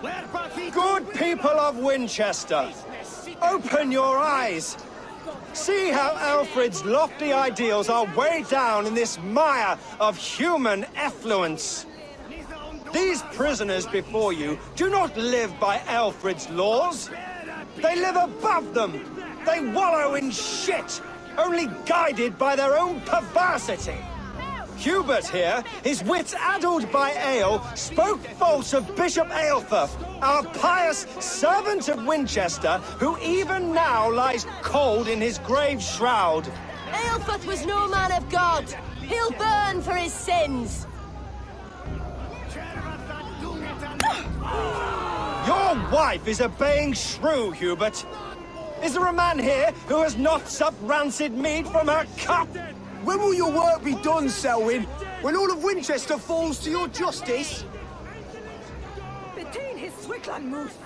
Good people of Winchester, open your eyes. See how Alfred's lofty ideals are weighed down in this mire of human effluence. These prisoners before you do not live by Alfred's laws. They live above them. They wallow in shit, only guided by their own perversity. Hubert here, his wits addled by ale, spoke false of Bishop Aelfirth, our pious servant of Winchester, who even now lies cold in his grave shroud. Aelfirth was no man of God. He'll burn for his sins. Your wife is obeying shrew, Hubert. Is there a man here who has not supped rancid mead from her cup? When will your work be done, Selwyn? When all of Winchester falls to your justice? Between his Swickland moose.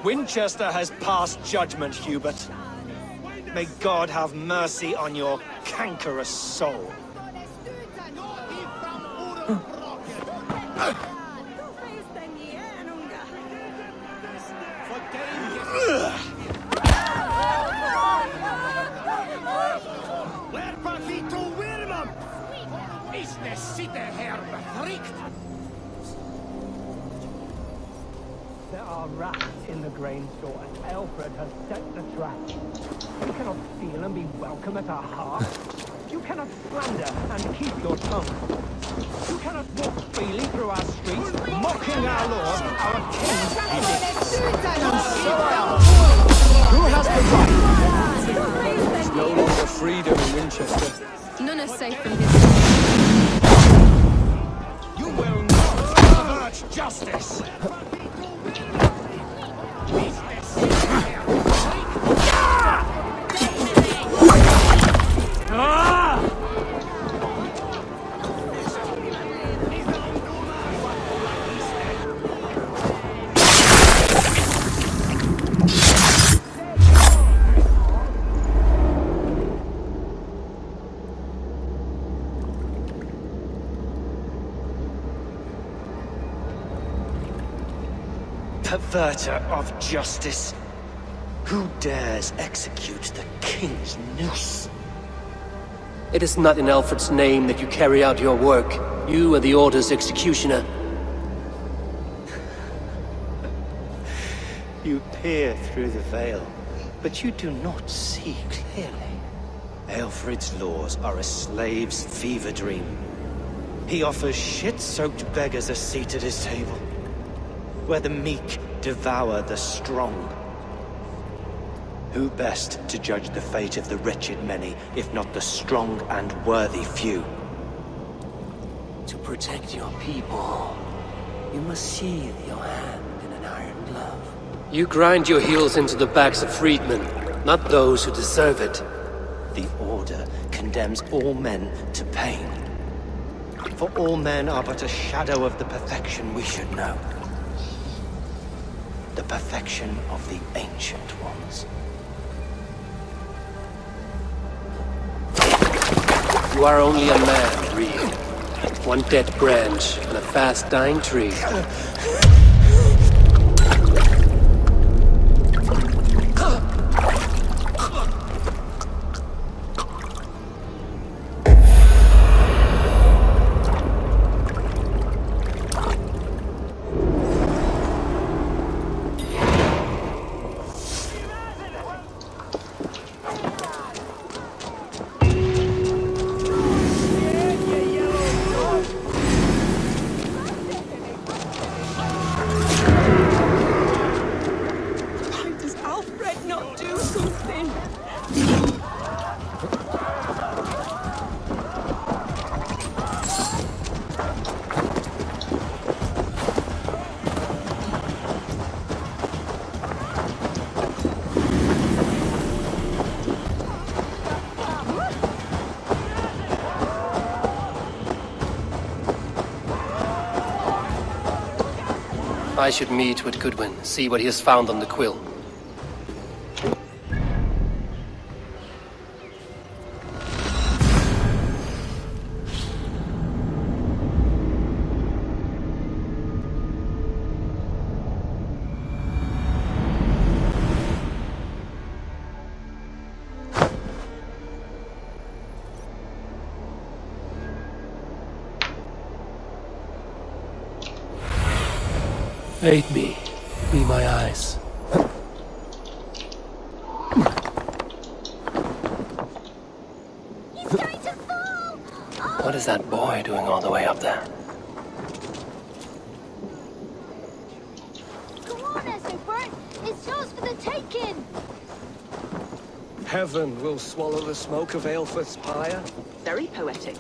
Winchester has passed judgment, Hubert. May God have mercy on your cankerous soul. There are rats in the grain store, and Alfred has set the trap. You cannot steal and be welcome at our hearth. You cannot slander and keep your tongue. You cannot walk freely through our streets, mocking our lord, our king's edicts. And so who has the right? There's no longer freedom in Winchester. None are safe from his... You will not avert justice! Perverter of justice. Who dares execute the king's noose? It is not in Alfred's name that you carry out your work. You are the Order's executioner. You peer through the veil, but you do not see clearly. Alfred's laws are a slave's fever dream. He offers shit-soaked beggars a seat at his table, where the meek devour the strong. Who best to judge the fate of the wretched many, if not the strong and worthy few? To protect your people, you must sheathe your hand in an iron glove. You grind your heels into the backs of freedmen, not those who deserve it. The Order condemns all men to pain. For all men are but a shadow of the perfection we should know. The perfection of the Ancient Ones. You are only a man, Reed. One dead branch on a fast-dying tree. I should meet with Goodwin, see what he has found on the quill. Aid me. Be my eyes. He's going to fall! What is that boy doing all the way up there? Come on, Essobert! It's yours for the taking! Heaven will swallow the smoke of Aelfred's pyre. Very poetic.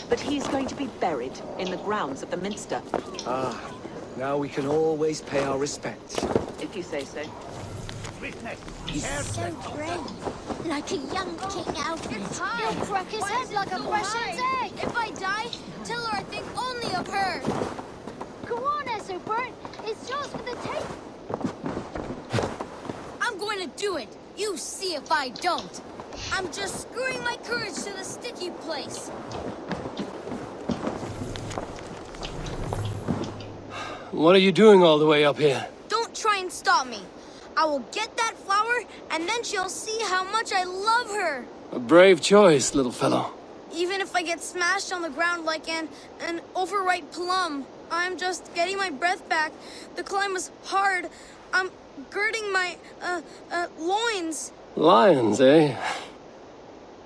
But he's going to be buried in the grounds of the Minster. Ah, now we can always pay our respects. If you say so. He's so brave. Like a young King Alfred. He'll crack his head like a precious egg. If I die, tell her I think only of her. Go on, Essobert. It's yours for the take. I'm going to do it. You see if I don't. I'm just screwing my courage to the sticky place. What are you doing all the way up here? Don't try and stop me. I will get that flower, and then she'll see how much I love her. A brave choice, little fellow. Even if I get smashed on the ground like an overripe plum, I'm just getting my breath back. The climb was hard. I'm girding my, loins. Lions, eh?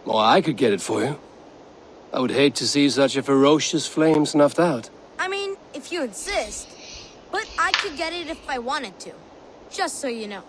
Well, I could get it for you. I would hate to see such a ferocious flame snuffed out. I mean, if you insist. But I could get it if I wanted to. Just so you know.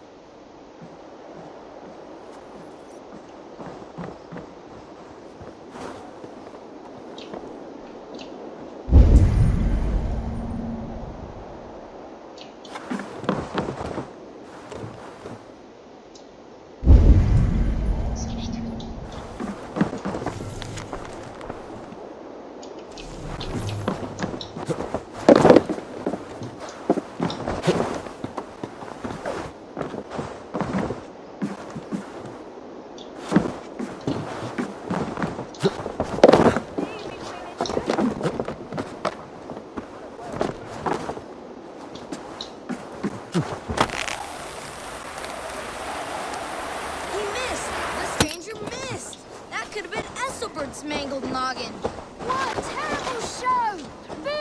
Mangled noggin. What a terrible show! Boo!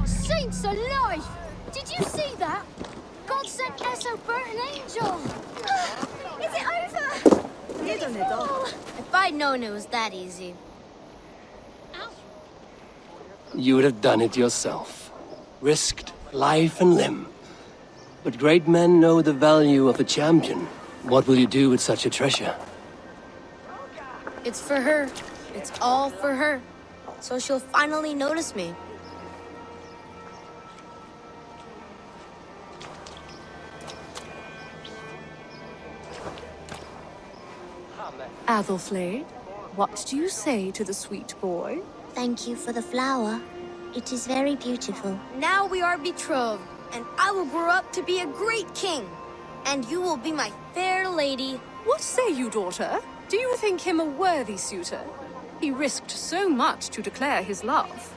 Saints alive! Did you see that? God sent Essobert an angel! Is it over? If I'd known it was that easy. You would have done it yourself. Risked life and limb. But great men know the value of a champion. What will you do with such a treasure? It's for her. It's all for her. So she'll finally notice me. Athelflaed, what do you say to the sweet boy? Thank you for the flower. It is very beautiful. Now we are betrothed, and I will grow up to be a great king. And you will be my fair lady. What say you, daughter? Do you think him a worthy suitor? He risked so much to declare his love.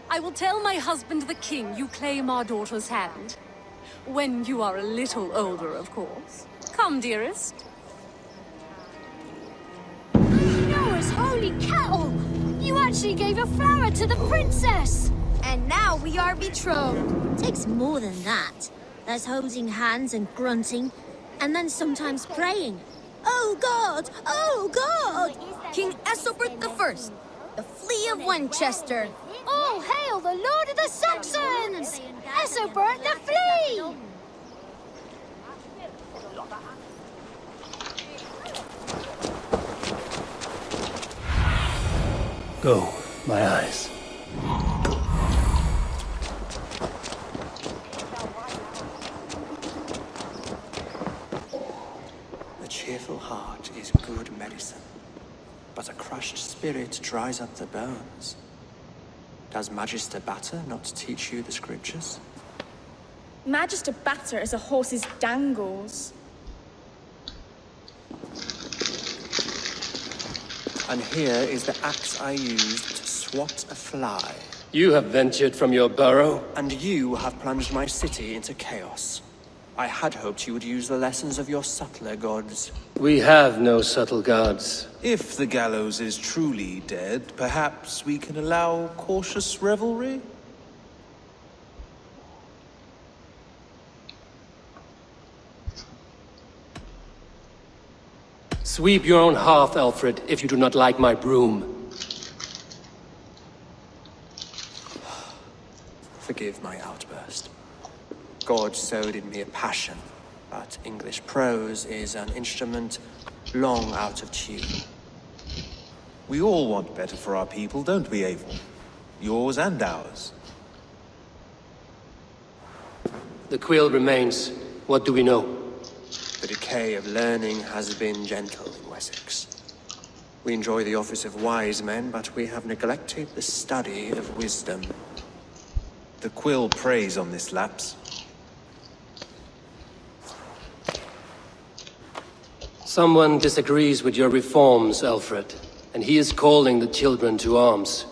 I will tell my husband the king you claim our daughter's hand. When you are a little older, of course. Come, dearest. Noah's holy cattle! You actually gave a flower to the princess! And now we are betrothed. Takes more than that. There's holding hands and grunting, and then sometimes praying. Oh God! Oh God! King Essobert I, the Flea of Winchester. All hail the Lord of the Saxons! Essobert the Flea! Go, my eyes. A cheerful heart is good medicine. but a crushed spirit dries up the bones. Does Magister Batter not teach you the scriptures? Magister Batter is a horse's dangles. And here is the axe I used to swat a fly. You have ventured from your burrow? And you have plunged my city into chaos. I had hoped you would use the lessons of your subtler gods. We have no subtle gods. If the gallows is truly dead, perhaps we can allow cautious revelry? Sweep your own hearth, Alfred, if you do not like my broom. Forgive my outburst. God sowed in me a passion, but English prose is an instrument long out of tune. We all want better for our people, don't we, Avon? Yours and ours. The quill remains. What do we know? The decay of learning has been gentle in Wessex. We enjoy the office of wise men, but we have neglected the study of wisdom. The quill preys on this lapse. Someone disagrees with your reforms, Alfred, and he is calling the children to arms.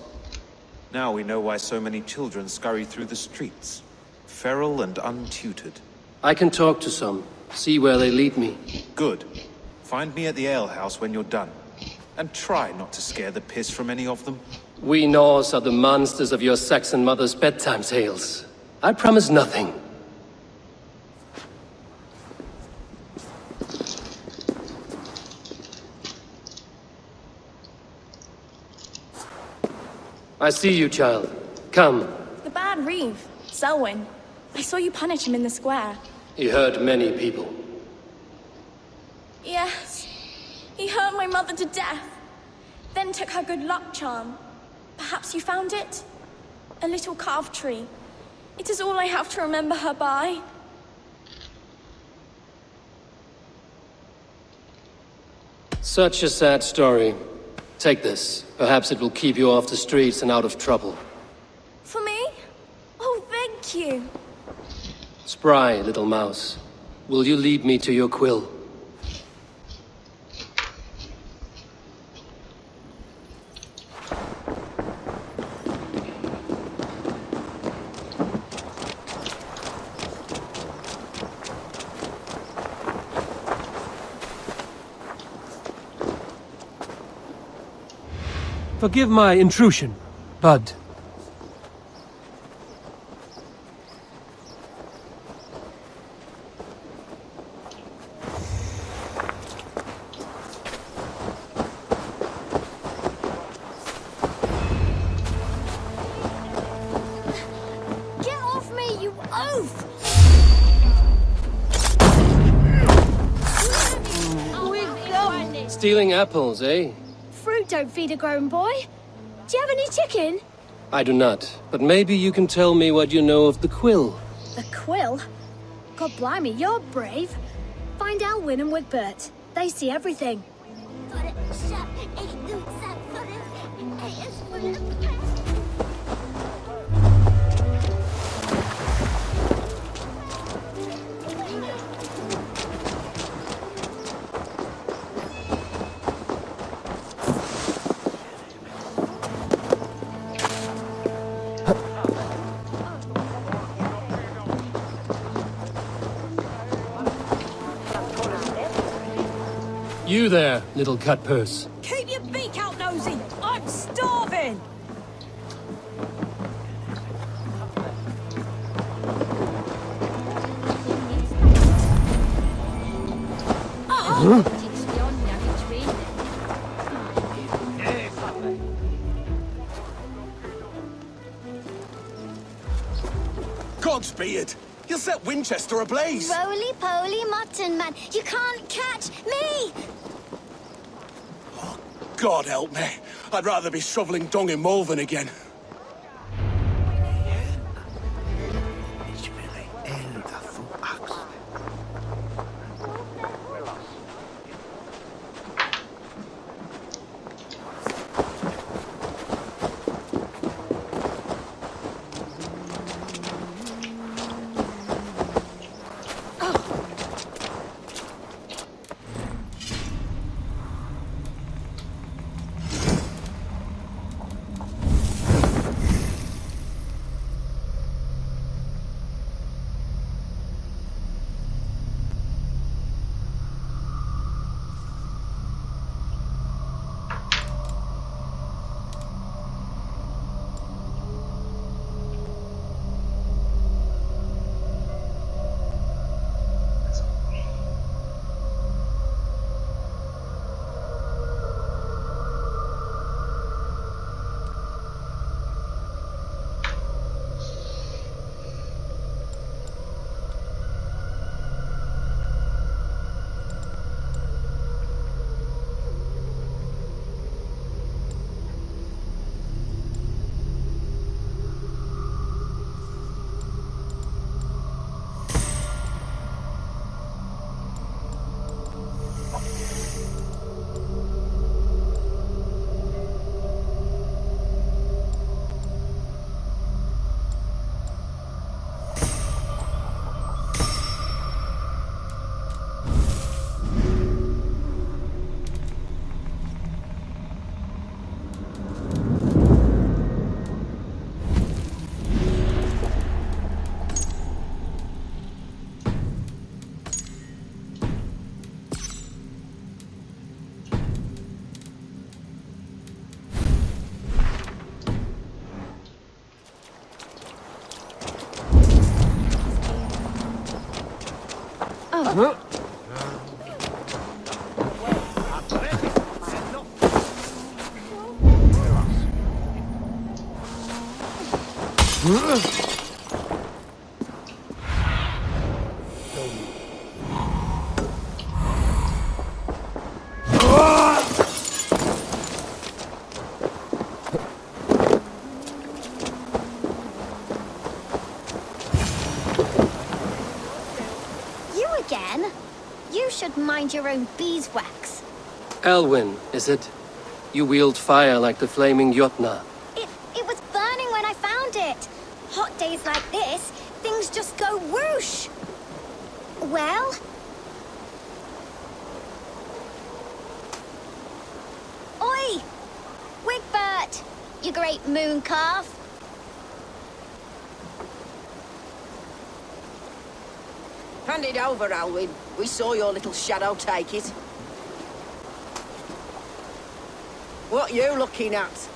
Now we know why so many children scurry through the streets, feral and untutored. I can talk to some, see where they lead me. Good. Find me at the alehouse when you're done. And try not to scare the piss from any of them. We Norse are the monsters of your Saxon mother's bedtime tales. I promise nothing. I see you, child. Come. The bad Reeve, Selwyn. I saw you punish him in the square. He hurt many people. Yes. He hurt my mother to death. Then took her good luck charm. Perhaps you found it? A little carved tree. It is all I have to remember her by. Such a sad story. Take this. Perhaps it will keep you off the streets and out of trouble. For me? Oh, thank you. Spry, little mouse. Will you lead me to your quill? Forgive my intrusion, Bud. Get off me, you oaf! Stealing apples, eh? Fruit don't feed a grown boy. Do you have any chicken? I do not, but maybe you can tell me what you know of the quill. The quill? God blimey, you're brave. Find Alwyn and Wigbert. They see everything. You there, little cut purse. Keep your beak out, nosy! I'm starving! Godspeed! You'll set Winchester ablaze! Roly-poly mutton man, you can't catch me! God help me. I'd rather be shoveling dung in Malvern again. Oh. Should mind your own beeswax. Elwyn, is it? You wield fire like the flaming Jotna. It was burning when I found it. Hot days like this, things just go whoosh. Well? Oi! Wigbert! You great moon calf. Hand it over, Alwyn. We saw your little shadow take it. What you looking at?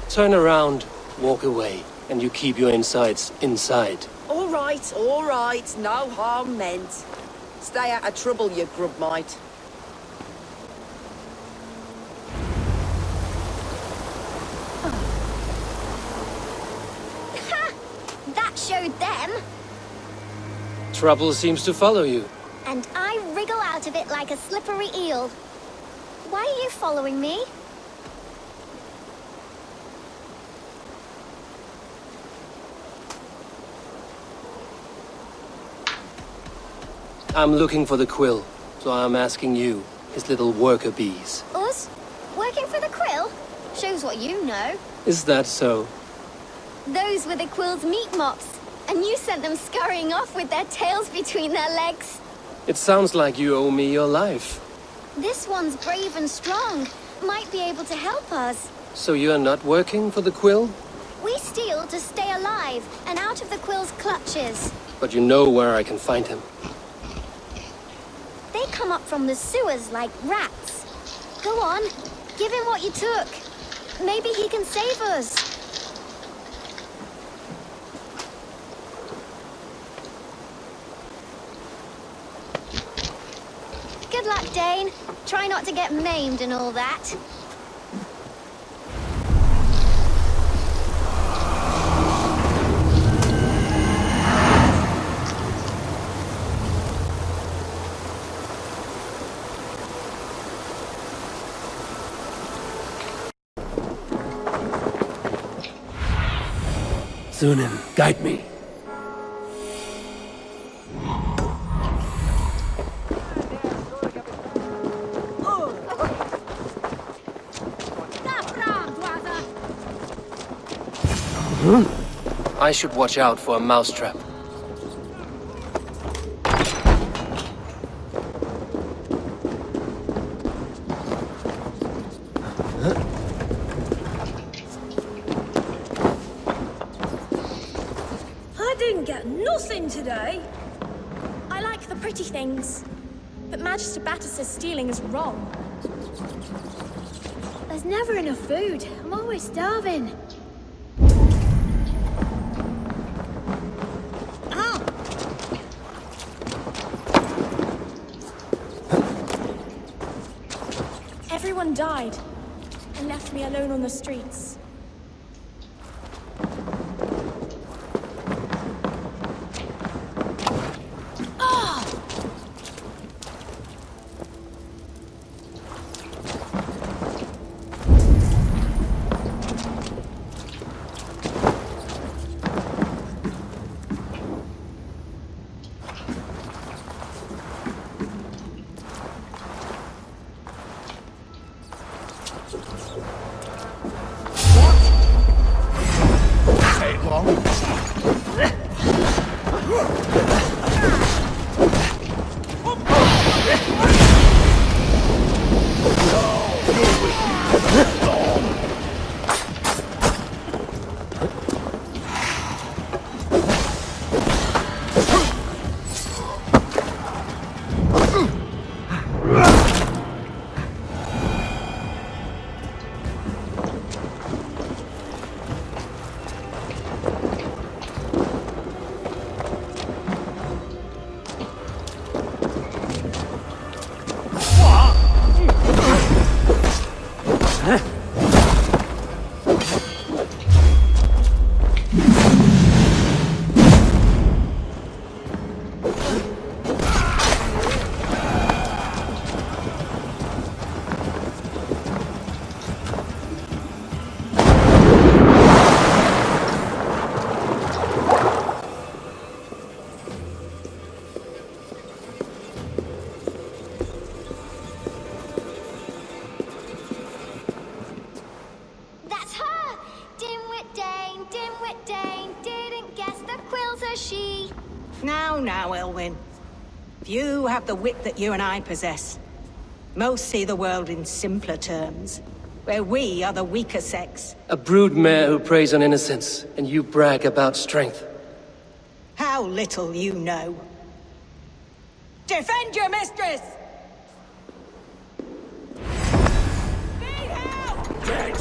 Turn around, walk away, and you keep your insides inside. All right. No harm meant. Stay out of trouble, you grub mite. That showed them. Trouble seems to follow you. And I wriggle out of it like a slippery eel. Why are you following me? I'm looking for the quill, so I'm asking you, his little worker bees. Us? Working for the quill? Shows what you know. Is that so? Those were the quill's meat mops, and you sent them scurrying off with their tails between their legs. It sounds like you owe me your life. This one's brave and strong. Might be able to help us. So you're not working for the quill? We steal to stay alive and out of the quill's clutches. But you know where I can find him. They come up from the sewers like rats. Go on, give him what you took. Maybe he can save us. Good luck, Dane. Try not to get maimed and all that. Sunan, guide me. I should watch out for a mousetrap. I didn't get nothing today. I like the pretty things, but Magister Battus' stealing is wrong. There's never enough food. I'm always starving. Everyone died and left me alone on the streets. says she. Now, Elwyn. Few have the wit that you and I possess. Most see the world in simpler terms, where we are the weaker sex. A broodmare who preys on innocence, and you brag about strength. How little you know. Defend your mistress! Need help! Dead!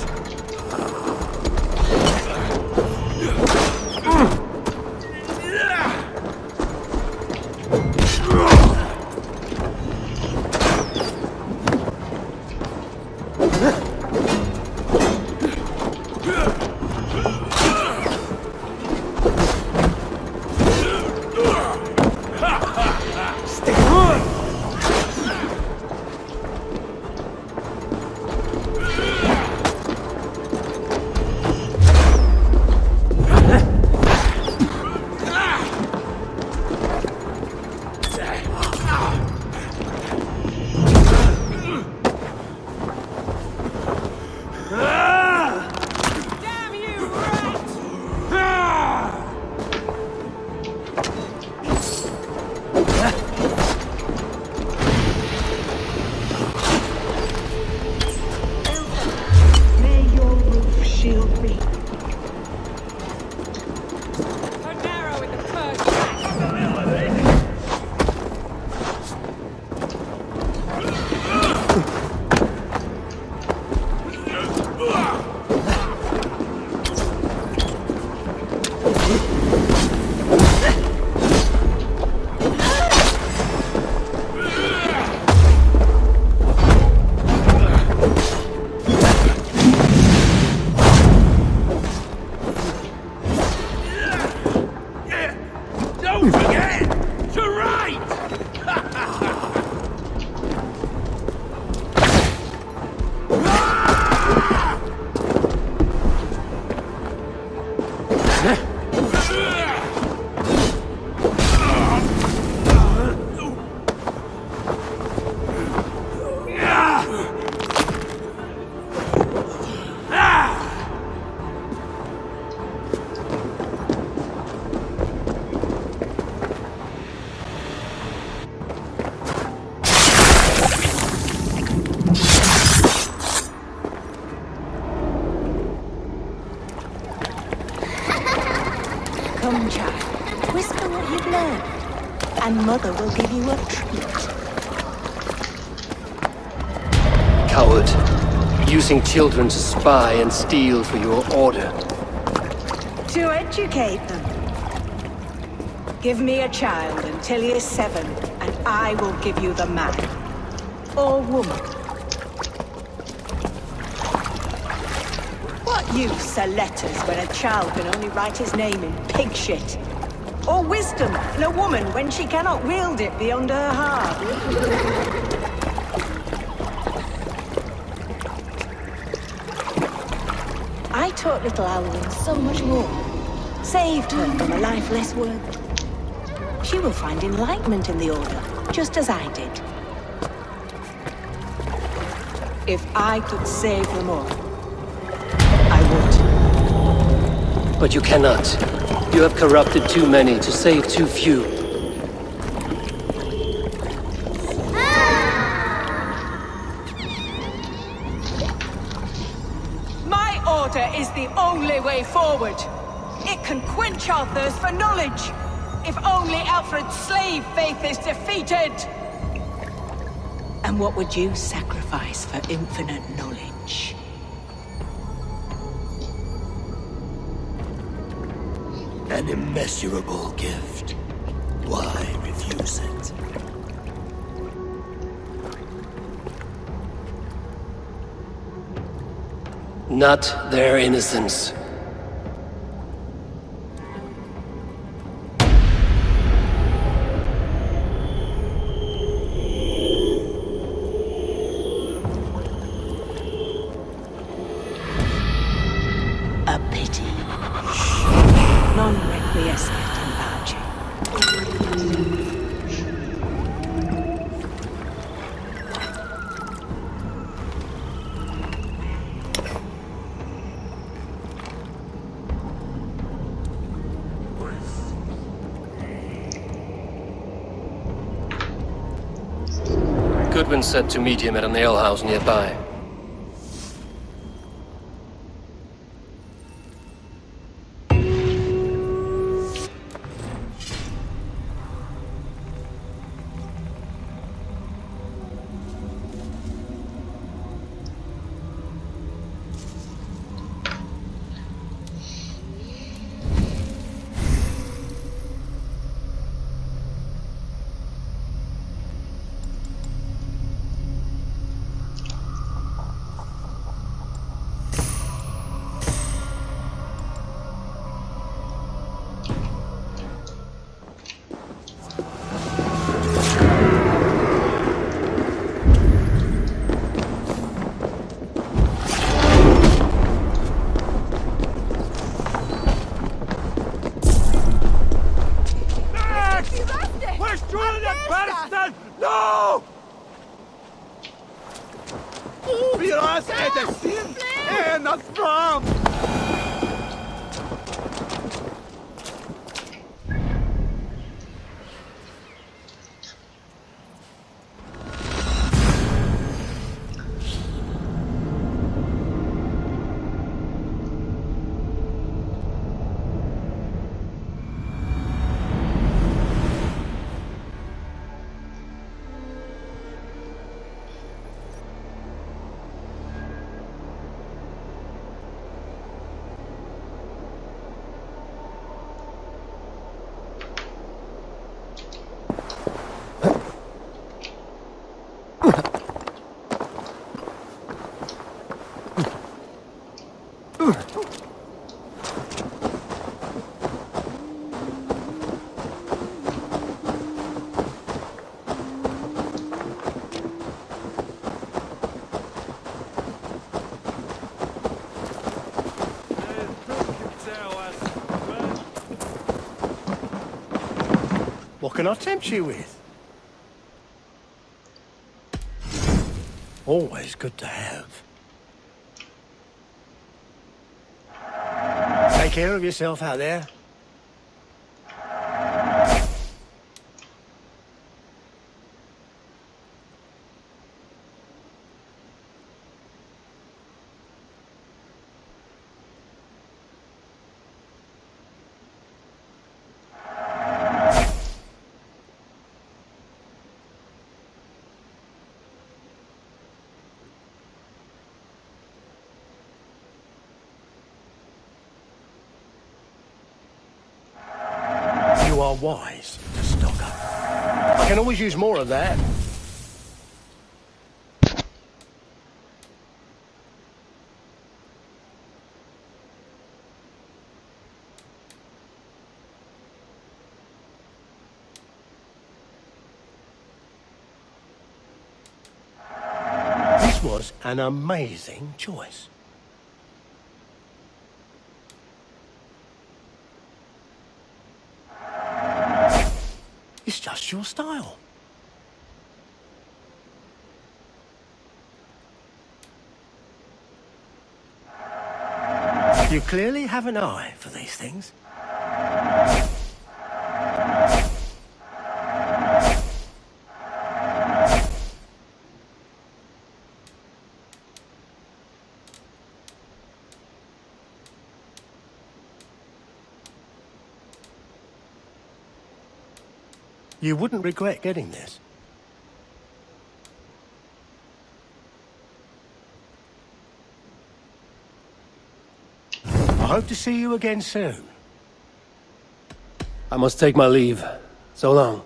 Come, child. Whisper what you've learned, and Mother will give you a treat. Coward. Using children to spy and steal for your order. To educate them. Give me a child until he is 7, and I will give you the man. Or woman. What use are letters when a child can only write his name in pig shit? Or wisdom in a woman when she cannot wield it beyond her heart? I taught little Alwyn so much more. Saved her from a life less worth. She will find enlightenment in the Order, just as I did. If I could save them all, I would. But you cannot. You have corrupted too many to save too few. My Order is the only way forward. It can quench our thirst for knowledge. If only Alfred's slave faith is defeated! And what would you sacrifice for infinite knowledge? An immeasurable gift. Why refuse it? Not their innocence. Goodwin said to meet him at an alehouse nearby. No! Wir oss är det sin ena fram! What can I tempt you with? Always good to have. Take care of yourself out there. You are wise to stock up. I can always use more of that. This was an amazing choice. It's just your style. You clearly have an eye for these things. You wouldn't regret getting this. I hope to see you again soon. I must take my leave. So long.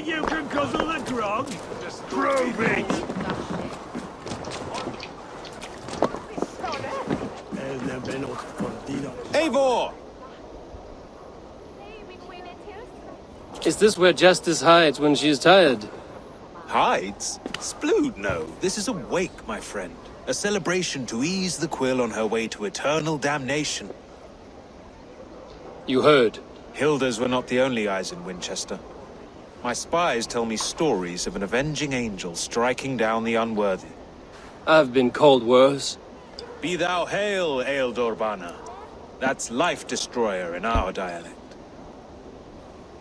think you can guzzle the grog? Prove it! Eivor! Is this where Justice hides when she's tired? Hides? Splood, no. This is a wake, my friend. A celebration to ease the quill on her way to eternal damnation. You heard. Hilda's were not the only eyes in Winchester. My spies tell me stories of an avenging angel striking down the unworthy. I've been called worse. Be thou hail, Ealdorbanna. That's Life Destroyer in our dialect.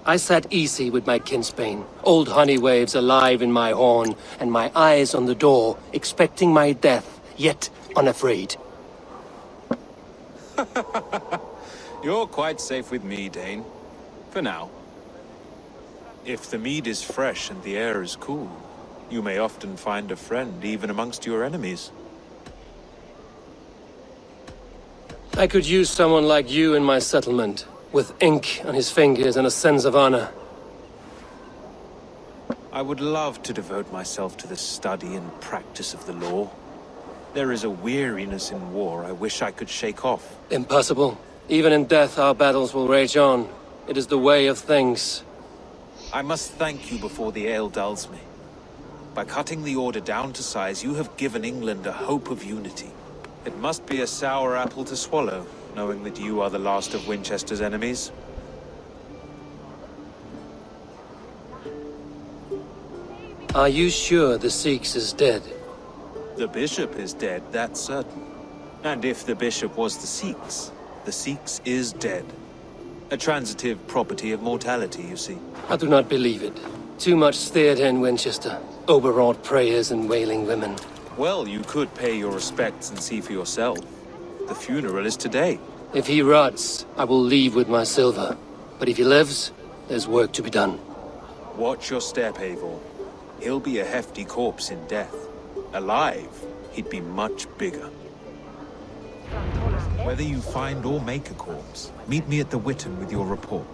I sat easy with my kinsbane, old honey waves alive in my horn, and my eyes on the door, expecting my death, yet unafraid. You're quite safe with me, Dane. For now. If the mead is fresh and the air is cool, you may often find a friend even amongst your enemies. I could use someone like you in my settlement, with ink on his fingers and a sense of honor. I would love to devote myself to the study and practice of the law. There is a weariness in war I wish I could shake off. Impossible. Even in death, our battles will rage on. It is the way of things. I must thank you before the ale dulls me. By cutting the order down to size, you have given England a hope of unity. It must be a sour apple to swallow, knowing that you are the last of Winchester's enemies. Are you sure the Sikhs is dead? The bishop is dead, that's certain. And if the bishop was the Sikhs is dead. A transitive property of mortality, you see. I do not believe it. Too much theater in Winchester. Overwrought prayers and wailing women. Well, you could pay your respects and see for yourself. The funeral is today. If he rots, I will leave with my silver. But if he lives, there's work to be done. Watch your step, Eivor. He'll be a hefty corpse in death. Alive, he'd be much bigger. Whether you find or make a corpse, meet me at the Witten with your report.